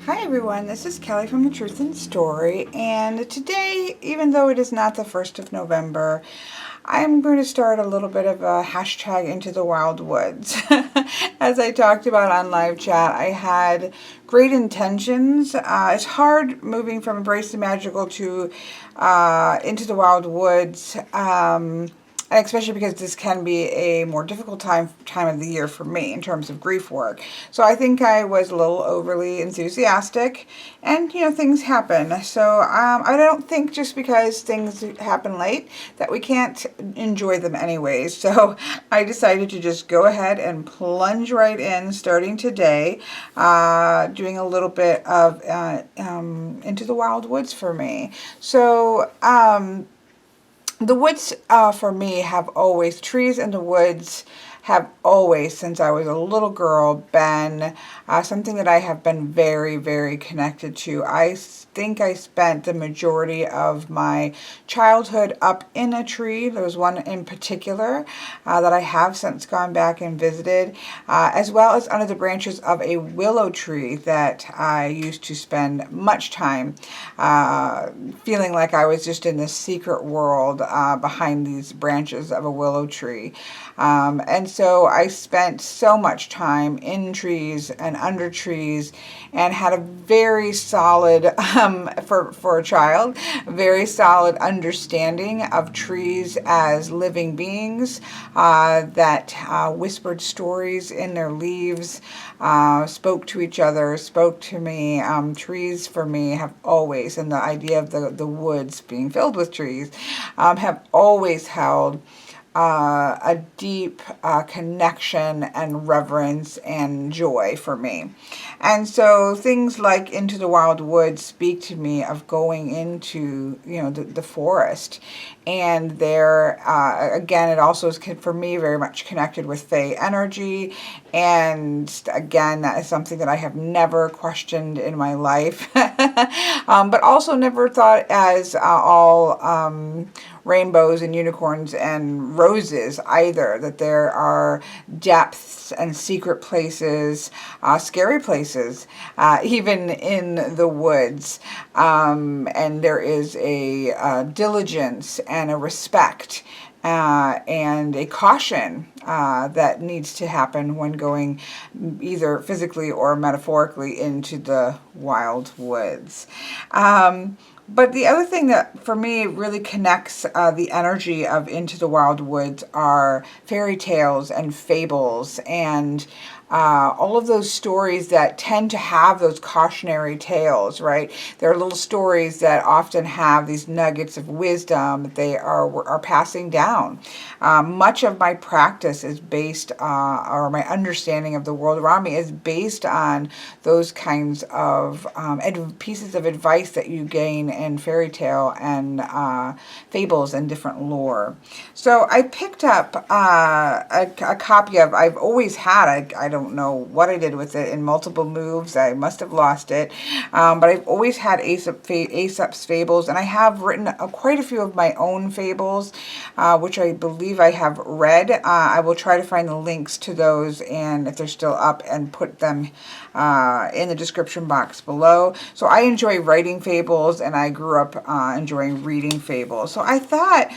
Hi everyone, this is Kelly from The Truth in Story, and today, even though it is not the 1st of November, I'm going to start a little bit of a hashtag into the wild woods. As I talked about on live chat, I had great intentions. It's hard moving from Embrace the Magical to into the wild woods. And especially because this can be a more difficult time of the year for me in terms of grief work. So I think I was a little overly enthusiastic, and things happen. So I don't think just because things happen late that we can't enjoy them anyways. So I decided to just go ahead and plunge right in, starting today, doing a little bit of Into the Wild Woods for me. So the woods for me have always, trees in the woods have always, since I was a little girl, been something that I have been very, very connected to. I think I spent the majority of my childhood up in a tree. There was one in particular that I have since gone back and visited, as well as under the branches of a willow tree that I used to spend much time feeling like I was just in this secret world behind these branches of a willow tree. And so I spent so much time in trees and under trees, and had a very solid, for a child, very solid understanding of trees as living beings that whispered stories in their leaves, spoke to each other, spoke to me. Trees for me have always, and the idea of the woods being filled with trees, have always held a deep connection and reverence and joy for me. And so things like Into the Wild Woods speak to me of going into, the forest. And there, again, it also is, for me, very much connected with Fae energy. And again, that is something that I have never questioned in my life, but also never thought as all rainbows and unicorns and roses either, that there are depths and secret places, scary places, even in the woods. And there is a diligence and a respect and a caution that needs to happen when going either physically or metaphorically into the wild woods. But the other thing that for me really connects the energy of Into the Wild Woods are fairy tales and fables, and all of those stories that tend to have those cautionary tales, right? They're little stories that often have these nuggets of wisdom that they are passing down. Much of my practice is based, or my understanding of the world around me is based on those kinds of pieces of advice that you gain in fairy tale and fables and different lore. So I picked up a copy of, I've always had, I don't know what I did with it in multiple moves. I must have lost it. But I've always had Aesop's Fables, and I have written quite a few of my own fables, which I believe I have read. I will try to find the links to those, and if they're still up, and put them in the description box below. So I enjoy writing fables, and I grew up enjoying reading fables. So I thought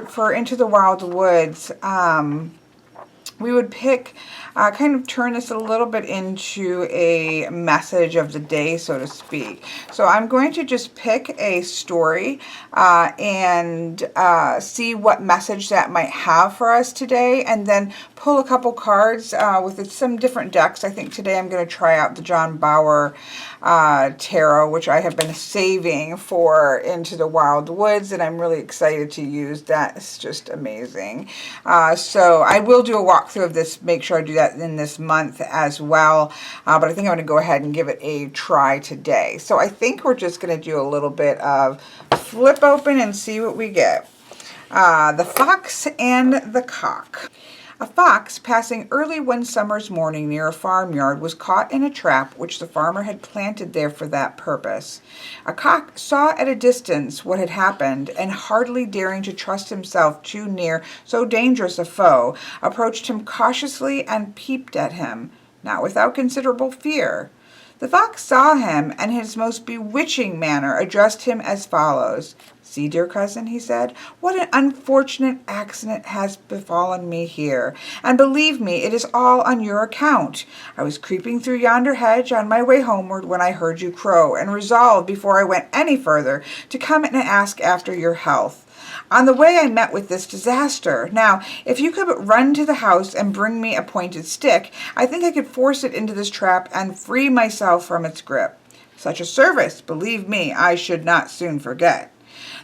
for Into the Wild Woods, we would pick, kind of turn this a little bit into a message of the day, so to speak. So I'm going to just pick a story and see what message that might have for us today, and then pull a couple cards with some different decks. I think today I'm going to try out the John Bauer tarot, which I have been saving for Into the Wild Woods, and I'm really excited to use that. It's just amazing. So I will do a walkthrough of this, make sure I do that in this month as well, but I think I'm going to go ahead and give it a try today. So I think we're just going to do a little bit of flip open and see what we get. The Fox and the Cock. A fox passing early one summer's morning near a farmyard was caught in a trap which the farmer had planted there for that purpose. A cock saw at a distance what had happened, and hardly daring to trust himself too near so dangerous a foe, approached him cautiously and peeped at him, not without considerable fear. The fox saw him, and in his most bewitching manner addressed him as follows. See, dear cousin, he said, what an unfortunate accident has befallen me here, and believe me, it is all on your account. I was creeping through yonder hedge on my way homeward when I heard you crow, and resolved, before I went any further, to come and ask after your health. On the way I met with this disaster. Now, if you could run to the house and bring me a pointed stick, I think I could force it into this trap and free myself from its grip. Such a service, believe me, I should not soon forget.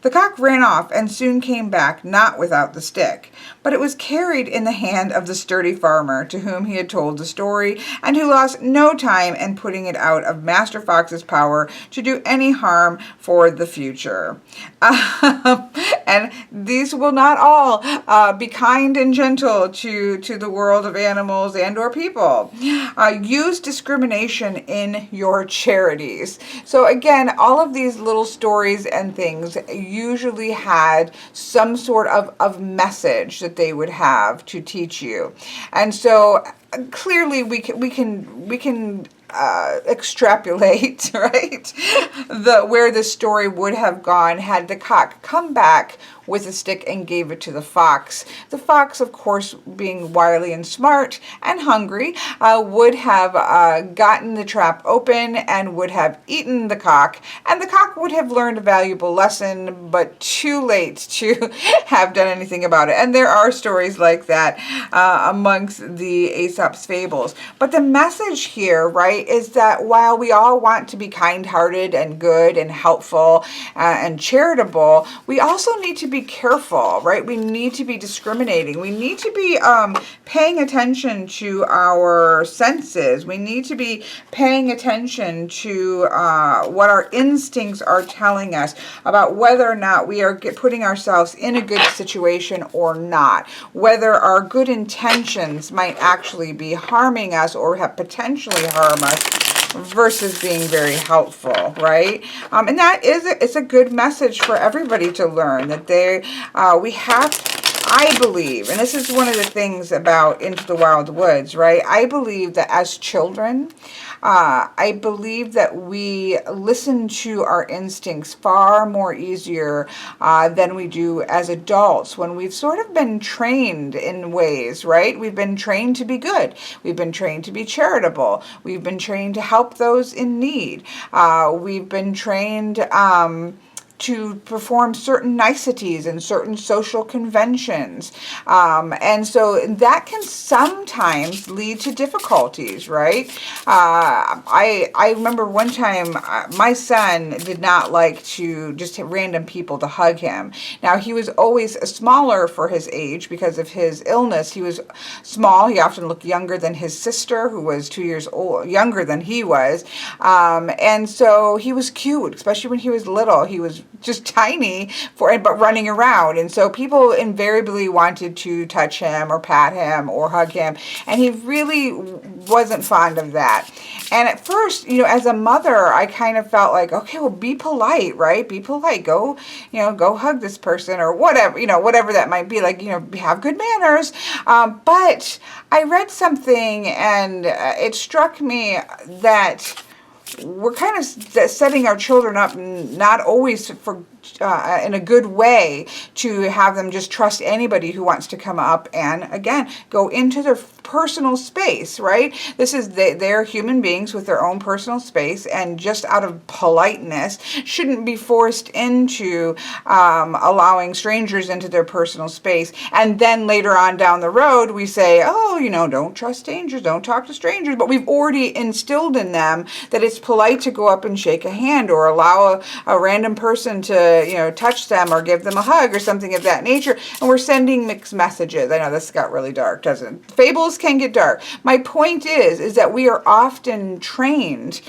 The cock ran off and soon came back, not without the stick, but it was carried in the hand of the sturdy farmer to whom he had told the story, and who lost no time in putting it out of Master Fox's power to do any harm for the future. And these will not all be kind and gentle to the world of animals and or people. Use discrimination in your charities. So again, all of these little stories and things usually had some sort of message that they would have to teach you. And so clearly we can extrapolate, right, where the story would have gone had the cock come back with a stick and gave it to the fox. The fox, of course, being wily and smart and hungry, would have gotten the trap open and would have eaten the cock, and the cock would have learned a valuable lesson, but too late to have done anything about it. And there are stories like that amongst the Aesop's fables. But the message here, right, is that while we all want to be kind-hearted and good and helpful and charitable, we also need to be careful, right? We need to be discriminating. We need to be paying attention to our senses. We need to be paying attention to what our instincts are telling us about whether or not we are putting ourselves in a good situation or not, whether our good intentions might actually be harming us or have potentially harm us versus being very helpful, right? And that it's a good message for everybody to learn, that we have, I believe, and this is one of the things about Into the Wild Woods, right? I believe that as children, I believe that we listen to our instincts far more easier than we do as adults when we've sort of been trained in ways, right? We've been trained to be good. We've been trained to be charitable. We've been trained to help those in need. We've been trained to perform certain niceties and certain social conventions. And so that can sometimes lead to difficulties, right? I remember one time my son did not like to just have random people to hug him. Now, he was always smaller for his age because of his illness. He was small. He often looked younger than his sister, who was 2 years younger than he was. And so he was cute, especially when he was little. He was just tiny but running around, and so people invariably wanted to touch him or pat him or hug him, and he really wasn't fond of that. And at first, as a mother, I kind of felt like, okay, well, be polite, right? Be polite. Go hug this person or whatever, whatever that might be, like, have good manners. But I read something and it struck me that we're kind of setting our children up not always for in a good way to have them just trust anybody who wants to come up and, again, go into their personal space, right? This is they're human beings with their own personal space, and just out of politeness shouldn't be forced into allowing strangers into their personal space. And then later on down the road, we say, oh, don't trust strangers, don't talk to strangers. But we've already instilled in them that it's polite to go up and shake a hand or allow a random person to touch them or give them a hug or something of that nature. And we're sending mixed messages. I know this got really dark, doesn't it? Fables can get dark. My point is that we are often trained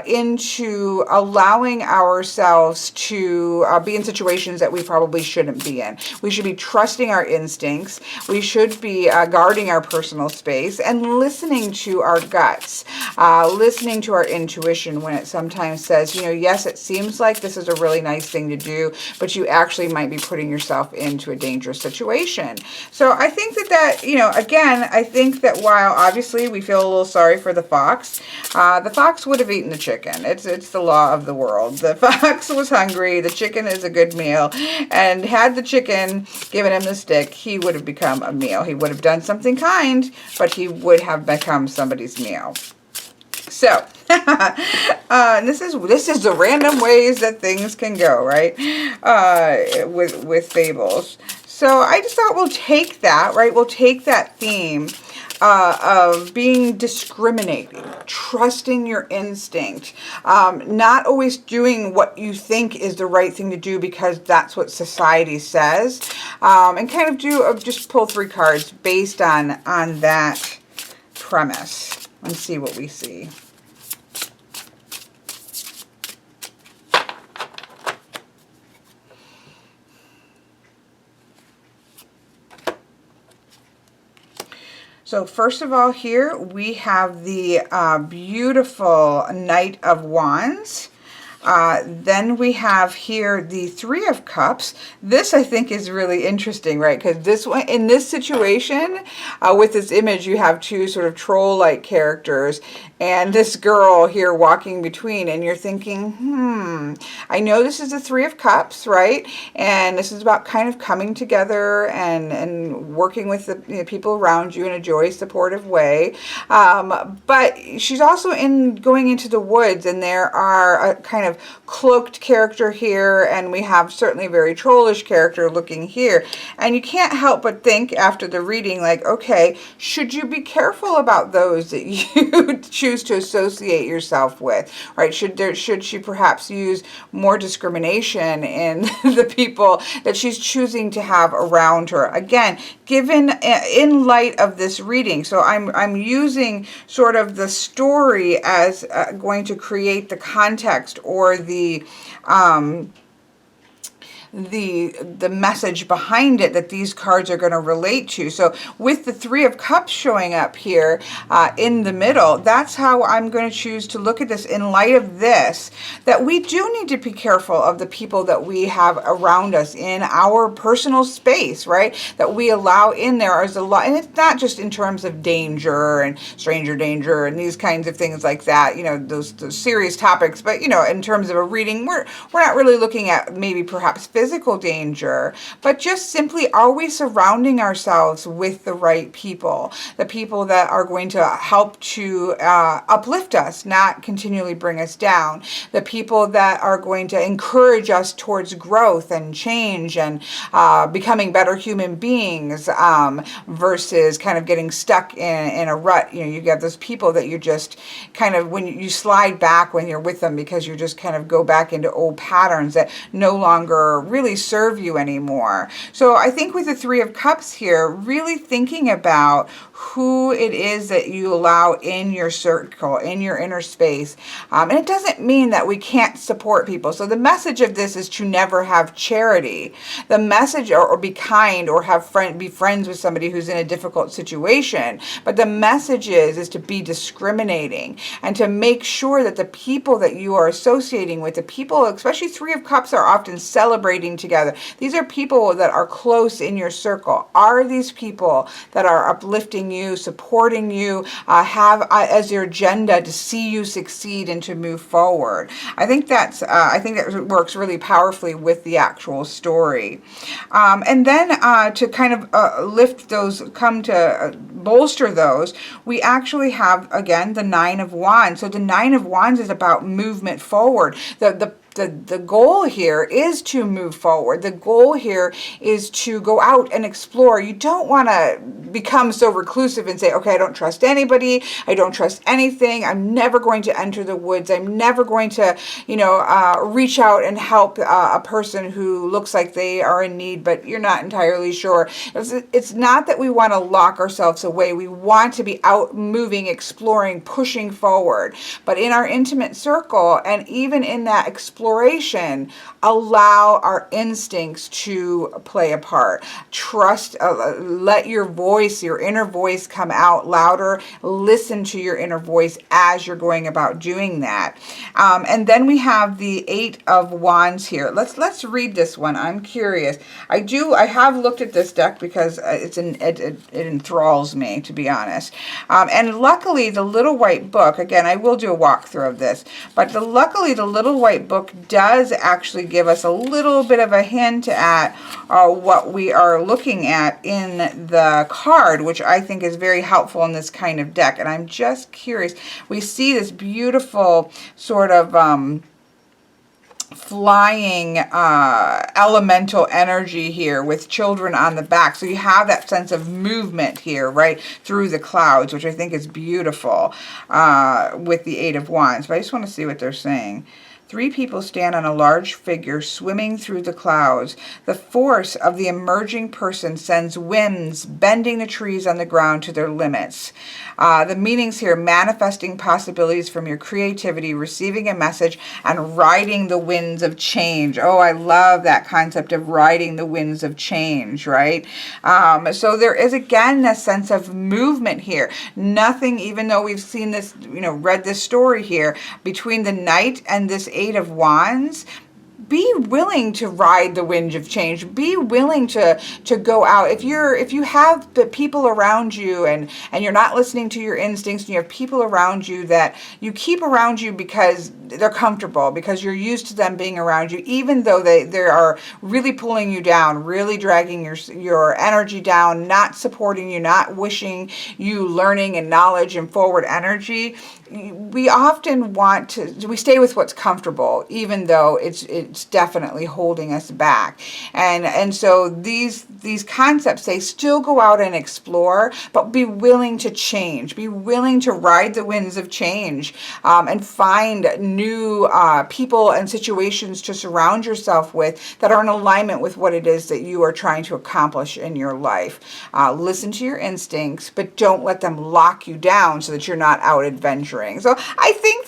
into allowing ourselves to be in situations that we probably shouldn't be in. We should be trusting our instincts. We should be guarding our personal space and listening to our guts, listening to our intuition when it sometimes says, you know, yes, it seems like this is a really nice thing to do, but you actually might be putting yourself into a dangerous situation. So I think that, you know, again, I think that while obviously we feel a little sorry for the fox would have eaten the chicken. It's the law of the world. The fox was hungry. The chicken is a good meal. And had the chicken given him the stick, he would have become a meal. He would have done something kind, but he would have become somebody's meal. So, this is the random ways that things can go, right? With fables. So I just thought we'll take that, right? We'll take that theme of being discriminating, trusting your instinct, not always doing what you think is the right thing to do because that's what society says, and kind of just pull 3 cards based on that premise and see what we see. So first of all here, we have the beautiful Knight of Wands. Then we have here the 3 of Cups. This I think is really interesting, right? Because this one, in this situation, with this image, you have 2 sort of troll-like characters, and this girl here walking between, and you're thinking, I know this is the 3 of Cups, right? And this is about kind of coming together and working with the people around you in a joyous, supportive way. But she's also going into the woods, and there are a kind of cloaked character here, and we have certainly a very trollish character looking here. And you can't help but think after the reading, like, okay, should you be careful about those that you choose to associate yourself with, right? Should she perhaps use more discrimination in the people that she's choosing to have around her? Again, given in light of this reading, so I'm using sort of the story as going to create the context or the message behind it that these cards are going to relate to. So with the 3 of Cups showing up here in the middle, that's how I'm going to choose to look at this in light of this, that we do need to be careful of the people that we have around us in our personal space, right? That we allow in there is a lot, and it's not just in terms of danger and stranger danger and these kinds of things like that, you know, those serious topics, but, you know, in terms of a reading, we're not really looking at maybe perhaps physical danger, but just simply, are we surrounding ourselves with the right people, the people that are going to help to uplift us, not continually bring us down, the people that are going to encourage us towards growth and change and becoming better human beings, versus kind of getting stuck in a rut. You know, you get those people that you just kind of, when you slide back when you're with them, because you just kind of go back into old patterns that no longer really serve you anymore. So I think with the 3 of Cups here, really thinking about who it is that you allow in your circle, in your inner space. And it doesn't mean that we can't support people. So the message of this is to never have charity. The message, or be kind, or be friends with somebody who's in a difficult situation. But the message is to be discriminating and to make sure that the people that you are associating with, the people, especially 3 of Cups are often celebrating together. These are people that are close in your circle. Are these people that are uplifting you, supporting you, have as their agenda to see you succeed and to move forward? I think that works really powerfully with the actual story. And then to kind of lift those, come to bolster those, we actually have, again, the 9 of Wands. So the 9 of Wands is about movement forward. The goal here is to move forward. The goal here is to go out and explore. You don't want to become so reclusive and say, okay, I don't trust anybody. I don't trust anything. I'm never going to enter the woods. I'm never going to, reach out and help a person who looks like they are in need, but you're not entirely sure. It's not that we want to lock ourselves away. We want to be out moving, exploring, pushing forward. But in our intimate circle, and even in that exploring exploration, allow our instincts to play a part. Trust, let your voice, your inner voice come out louder. Listen to your inner voice as you're going about doing that. And then we have the Eight of Wands here. Let's read this one. I'm curious. I have looked at this deck because it enthralls me, to be honest. And luckily, the little white book, again, I will do a walkthrough of this, but luckily the little white book does actually give us a little bit of a hint at what we are looking at in the card, which I think is very helpful in this kind of deck. And I'm just curious. We see this beautiful sort of flying elemental energy here with children on the back. So you have that sense of movement here, right, through the clouds, which I think is beautiful with the Eight of Wands. But I just want to see what they're saying. Three people stand on a large figure swimming through the clouds. The force of the emerging person sends winds bending the trees on the ground to their limits. The meanings here: manifesting possibilities from your creativity, receiving a message, and riding the winds of change. Oh, I love that concept of riding the winds of change, right? So there is, again, a sense of movement here. Nothing, even though we've seen this, read this story here, between the Knight and this Eight of Wands, be willing to ride the wind of change. Be willing to go out. If you have the people around you and you're not listening to your instincts, and you have people around you that you keep around you because they're comfortable, because you're used to them being around you, even though they are really pulling you down, really dragging your energy down, not supporting you, not wishing you learning and knowledge and forward energy. We often we stay with what's comfortable, even though it's definitely holding us back. And so these concepts, they still go out and explore, but be willing to change, be willing to ride the winds of change, and find new people and situations to surround yourself with that are in alignment with what it is that you are trying to accomplish in your life. Listen to your instincts, but don't let them lock you down so that you're not out adventuring. So I think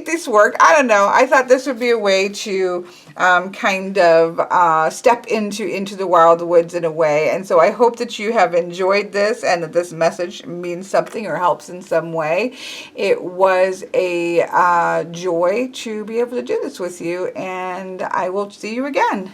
this worked. I don't know. I thought this would be a way to kind of step into the wild woods in a way. And so I hope that you have enjoyed this and that this message means something or helps in some way. It was a joy to be able to do this with you, and I will see you again.